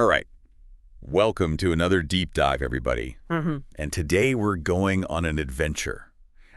All right. Welcome to another deep dive, everybody. And today we're going on an adventure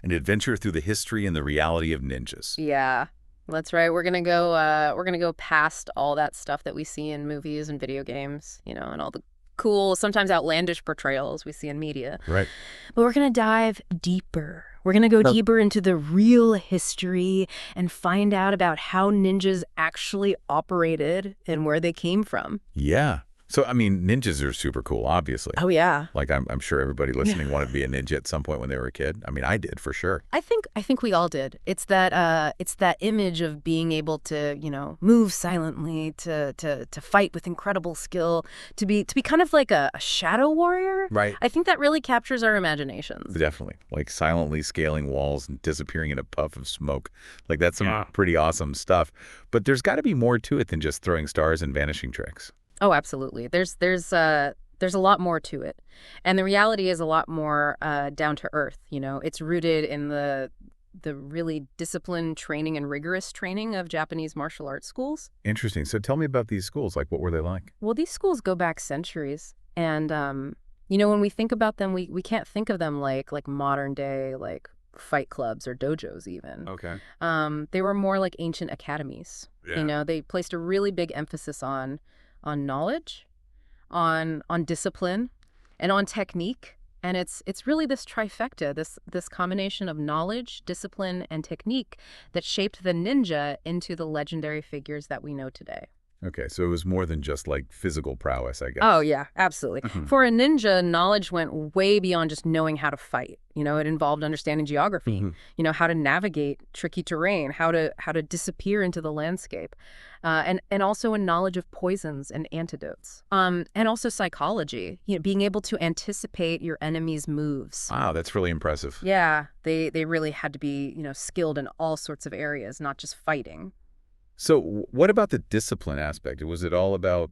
through the history and the reality of ninjas. Yeah, that's right. We're gonna go past all that stuff that we see in movies and video games, and all the cool, sometimes outlandish portrayals we see in media. Right. But we're gonna dive deeper. We're gonna go deeper into the real history and find out about how ninjas actually operated and where they came from. Yeah. So, I mean, ninjas are super cool, obviously. Oh yeah. Like, I'm sure everybody listening wanted to be a ninja at some point when they were a kid. I mean, I did, for sure. I think we all did. It's that image of being able to, move silently, to fight with incredible skill, to be kind of like a shadow warrior. Right. I think that really captures our imaginations. Definitely. Like, silently scaling walls and disappearing in a puff of smoke. Like, that's some pretty awesome stuff. But there's got to be more to it than just throwing stars and vanishing tricks. Oh, absolutely. There's a lot more to it, and the reality is a lot more down to earth. It's rooted in the really disciplined training and rigorous training of Japanese martial arts schools. Interesting. So tell me about these schools. Like, what were they like? Well, these schools go back centuries, and when we think about them, we can't think of them like modern day like fight clubs or dojos even. Okay. They were more like ancient academies. Yeah. They placed a really big emphasis on knowledge, on discipline, and on technique. And it's really this trifecta, this combination of knowledge, discipline, and technique that shaped the ninja into the legendary figures that we know today. Okay, so it was more than just like physical prowess, I guess. Oh, yeah, absolutely. Mhm. For a ninja, knowledge went way beyond just knowing how to fight. It involved understanding geography, Mhm. how to navigate tricky terrain, how to disappear into the landscape, and also a knowledge of poisons and antidotes, and also psychology, being able to anticipate your enemy's moves. Wow, that's really impressive. Yeah, they really had to be, skilled in all sorts of areas, not just fighting. So what about the discipline aspect? Was it all about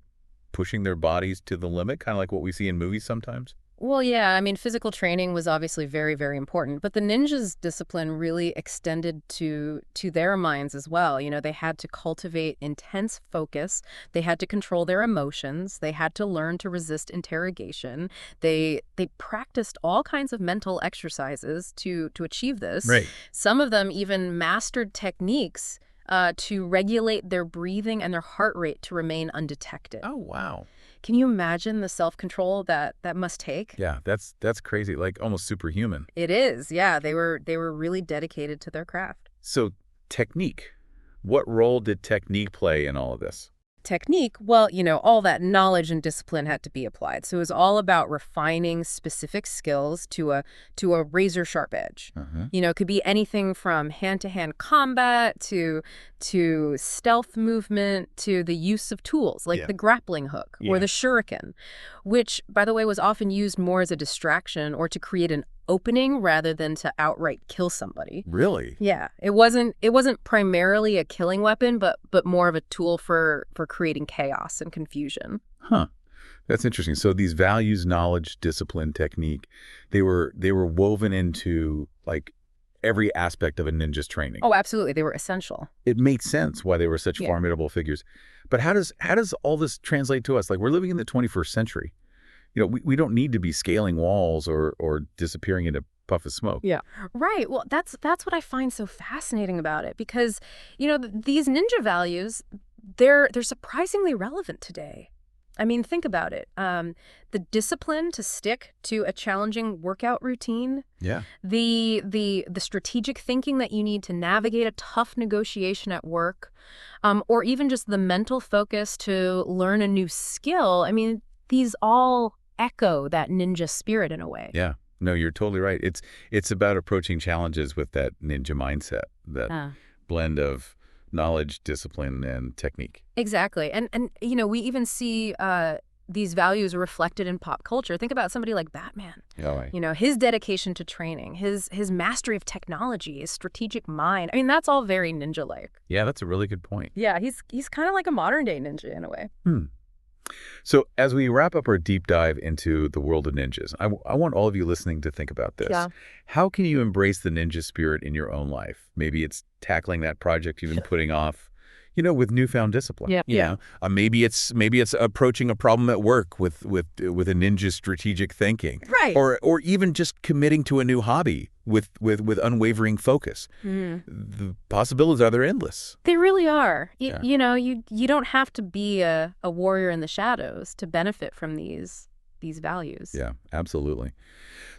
pushing their bodies to the limit, kind of like what we see in movies sometimes? Well, yeah, I mean, physical training was obviously very, very important, but the ninjas' discipline really extended to their minds as well. They had to cultivate intense focus. They had to control their emotions. They had to learn to resist interrogation. They practiced all kinds of mental exercises to achieve this. Right. Some of them even mastered techniques to regulate their breathing and their heart rate to remain undetected. Oh, wow. Can you imagine the self-control that must take? Yeah, that's crazy, like almost superhuman. It is, yeah. They were really dedicated to their craft. So technique. What role did technique play in all of this? Technique, well, all that knowledge and discipline had to be applied. So it was all about refining specific skills to a razor-sharp edge. Uh-huh. It could be anything from hand-to-hand combat to stealth movement to the use of tools like the grappling hook or the shuriken, which, by the way, was often used more as a distraction or to create an opening rather than to outright kill somebody. Really? Yeah, it wasn't primarily a killing weapon, but more of a tool for creating chaos and confusion. Huh. That's interesting. So these values, knowledge, discipline, technique, they were woven into like every aspect of a ninja's training. Oh, absolutely. They were essential. It makes sense why they were such Yeah. formidable figures. But how does all this translate to us? Like, we're living in the 21st century. We don't need to be scaling walls or disappearing in a puff of smoke. Yeah. Right. Well, that's what I find so fascinating about it because, these ninja values, they're surprisingly relevant today. I mean, think about it. The discipline to stick to a challenging workout routine, Yeah. the strategic thinking that you need to navigate a tough negotiation at work, or even just the mental focus to learn a new skill. I mean, these all echo that ninja spirit in a way. Yeah. No, you're totally right. It's about approaching challenges with that ninja mindset, that blend of knowledge, discipline, and technique. Exactly. And we even see these values reflected in pop culture. Think about somebody like Batman. Yeah, right. His dedication to training, his mastery of technology, his strategic mind. I mean, that's all very ninja-like. Yeah, that's a really good point. Yeah, he's kind of like a modern-day ninja in a way. So as we wrap up our deep dive into the world of ninjas, I want all of you listening to think about this. Yeah. How can you embrace the ninja spirit in your own life? Maybe it's tackling that project you've been putting off, with newfound discipline. Yeah. Maybe it's approaching a problem at work with a ninja strategic thinking. Right. Or even just committing to a new hobby with unwavering focus. The possibilities are endless. They really are. Yeah. You don't have to be a warrior in the shadows to benefit from these values. Yeah, absolutely.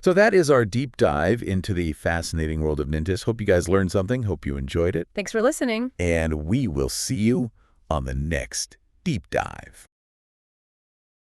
So that is our deep dive into the fascinating world of ninjas. Hope you guys learned something. Hope you enjoyed it. Thanks for listening. And we will see you on the next deep dive.